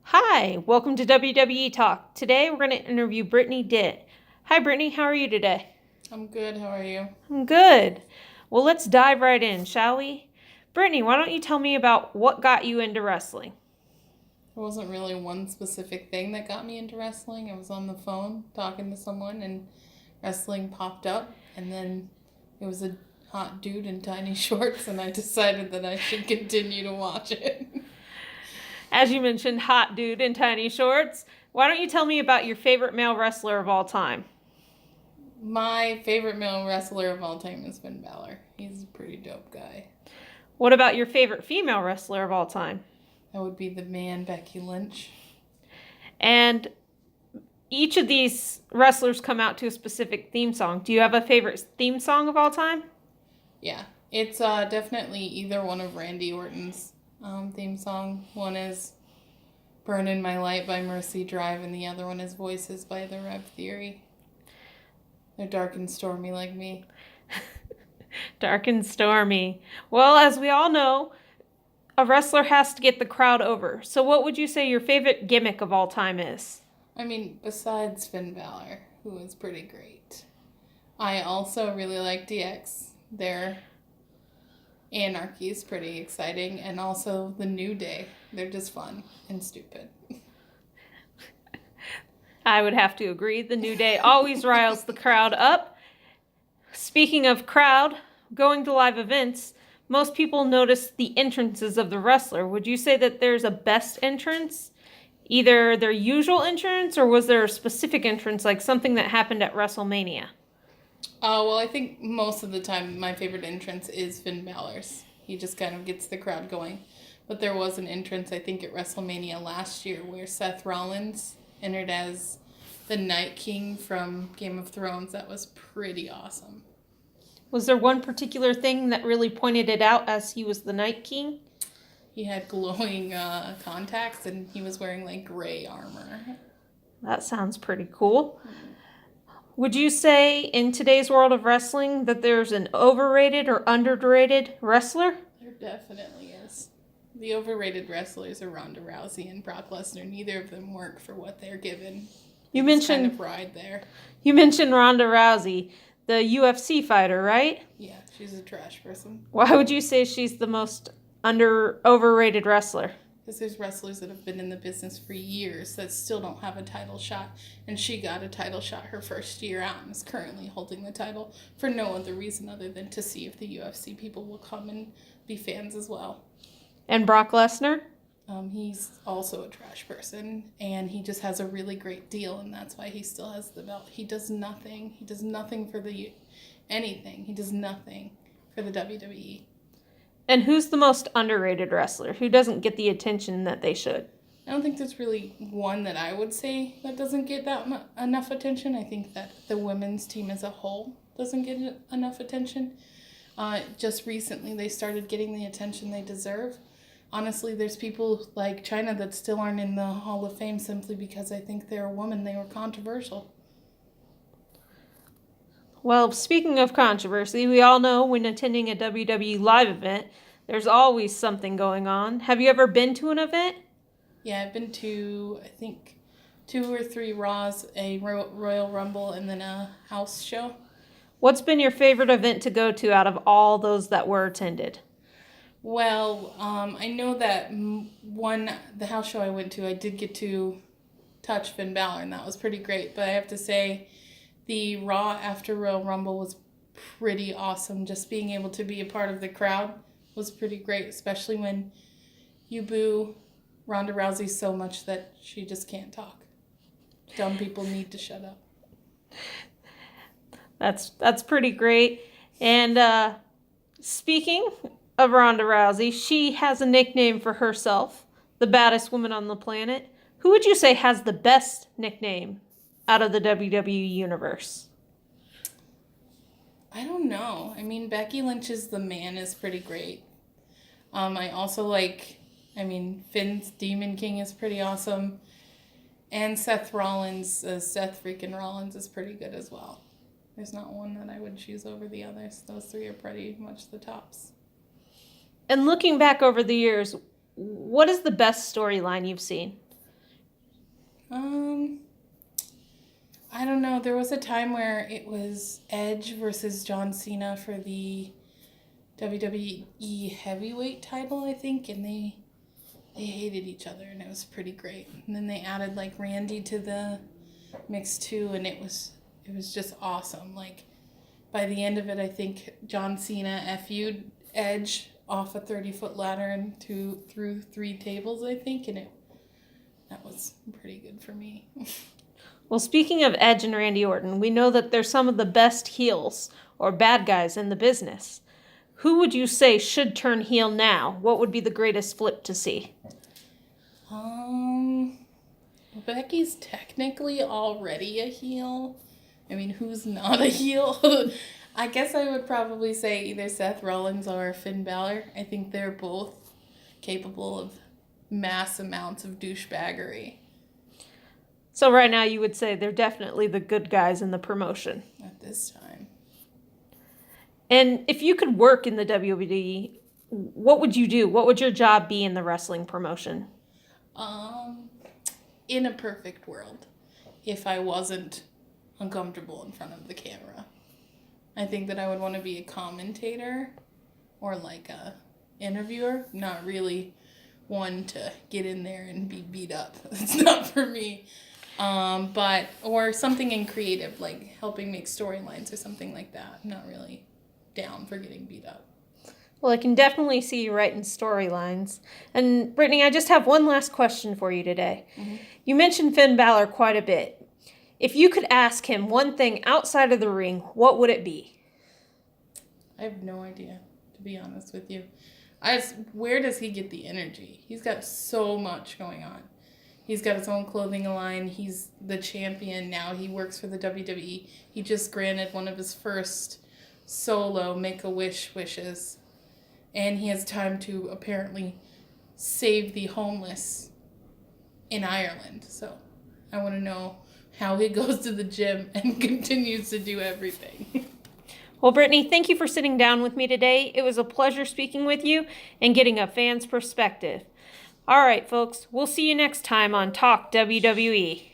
Hi, welcome to WWE Talk. Today we're going to interview Brittany Ditt. Hi, Brittany, how are you today? I'm good. How are you? I'm good. Well, let's dive right in, shall we? Brittany, why don't you tell me about what got you into wrestling? There wasn't really one specific thing that got me into wrestling. I was on the phone talking to someone and wrestling popped up, and then it was a hot dude in tiny shorts, and I decided that I should continue to watch it. As you mentioned, hot dude in tiny shorts. Why don't you tell me about your favorite male wrestler of all time? My favorite male wrestler of all time is Finn Balor. He's a pretty dope guy. What about your favorite female wrestler of all time? That would be the man, Becky Lynch. And each of these wrestlers come out to a specific theme song. Do you have a favorite theme song of all time? Yeah, it's definitely either one of Randy Orton's theme song. One is Burnin' My Light by Mercy Drive, and the other one is Voices by The Rev Theory. They're dark and stormy like me. Dark and stormy. Well, as we all know, a wrestler has to get the crowd over. So, what would you say your favorite gimmick of all time is? I mean, besides Finn Balor, who is pretty great. I also really like DX. Their anarchy is pretty exciting, and also the New Day. They're just fun and stupid. I would have to agree. The New Day always riles the crowd up. Speaking of crowd, going to live events, most people notice the entrances of the wrestler. Would you say that there's a best entrance? Either their usual entrance, or was there a specific entrance, like something that happened at WrestleMania? Well, I think most of the time my favorite entrance is Finn Balor's. He just kind of gets the crowd going. But there was an entrance, I think, at WrestleMania last year where Seth Rollins entered as the Night King from Game of Thrones. That was pretty awesome. Was there one particular thing that really pointed it out as he was the Night King? He had glowing contacts, and he was wearing like gray armor. That sounds pretty cool. Would you say in today's world of wrestling that there's an overrated or underrated wrestler? There definitely is. The overrated wrestlers are Ronda Rousey and Brock Lesnar. Neither of them work for what they're given. You It's mentioned kind of ride there. you mentioned Ronda Rousey, the UFC fighter, right? Yeah, she's a trash person. Why would you say she's the most overrated wrestler? Because there's wrestlers that have been in the business for years that still don't have a title shot. And she got a title shot her first year out and is currently holding the title for no other reason other than to see if the UFC people will come and be fans as well. And Brock Lesnar? He's also a trash person, and he just has a really great deal, and that's why he still has the belt. He does nothing. He does nothing for anything. He does nothing for the WWE. And who's the most underrated wrestler? Who doesn't get the attention that they should? I don't think there's really one that I would say that doesn't get that enough attention. I think that the women's team as a whole doesn't get enough attention. Just recently, they started getting the attention they deserve. Honestly, there's people like China that still aren't in the Hall of Fame simply because I think they're a woman. They were controversial. Well, speaking of controversy, we all know when attending a WWE live event, there's always something going on. Have you ever been to an event? Yeah, I've been to, I think, 2 or 3 Raws, a Royal Rumble, and then a house show. What's been your favorite event to go to out of all those that were attended? Well, I know that the house show I went to, I did get to touch Finn Balor, and that was pretty great. But I have to say, the Raw after Royal Rumble was pretty awesome. Just being able to be a part of the crowd was pretty great, especially when you boo Ronda Rousey so much that she just can't talk. Dumb people need to shut up. That's pretty great. And speaking of Ronda Rousey, she has a nickname for herself, the baddest woman on the planet. Who would you say has the best nickname out of the WWE universe? I don't know. I mean, Becky Lynch's The Man is pretty great. I also like, Finn's Demon King is pretty awesome. And Seth Rollins, Seth freaking Rollins is pretty good as well. There's not one that I would choose over the others. Those 3 are pretty much the tops. And looking back over the years, what is the best storyline you've seen? I don't know. There was a time where it was Edge versus John Cena for the WWE heavyweight title, I think, and they hated each other, and it was pretty great. And then they added like Randy to the mix too, and it was just awesome. Like by the end of it, I think John Cena FU'd Edge off a 30-foot ladder and through 3 tables, I think, and that was pretty good for me. Well, speaking of Edge and Randy Orton, we know that they're some of the best heels or bad guys in the business. Who would you say should turn heel now? What would be the greatest flip to see? Becky's technically already a heel. I mean, who's not a heel? I guess I would probably say either Seth Rollins or Finn Balor. I think they're both capable of mass amounts of douchebaggery. So right now you would say they're definitely the good guys in the promotion. At this time. And if you could work in the WWE, what would you do? What would your job be in the wrestling promotion? In a perfect world, if I wasn't uncomfortable in front of the camera, I think that I would want to be a commentator or like a interviewer, not really one to get in there and be beat up. It's not for me. Or something in creative, like helping make storylines or something like that. I'm not really down for getting beat up. Well, I can definitely see you writing storylines. And Brittany, I just have one last question for you today. Mm-hmm. You mentioned Finn Balor quite a bit. If you could ask him one thing outside of the ring, what would it be? I have no idea, to be honest with you. Where does he get the energy? He's got so much going on. He's got his own clothing line. He's the champion now. He works for the WWE. He just granted one of his first solo Make-A-Wish wishes. And he has time to apparently save the homeless in Ireland. So I want to know how he goes to the gym and continues to do everything. Well, Brittany, thank you for sitting down with me today. It was a pleasure speaking with you and getting a fan's perspective. All right, folks, we'll see you next time on Talk WWE.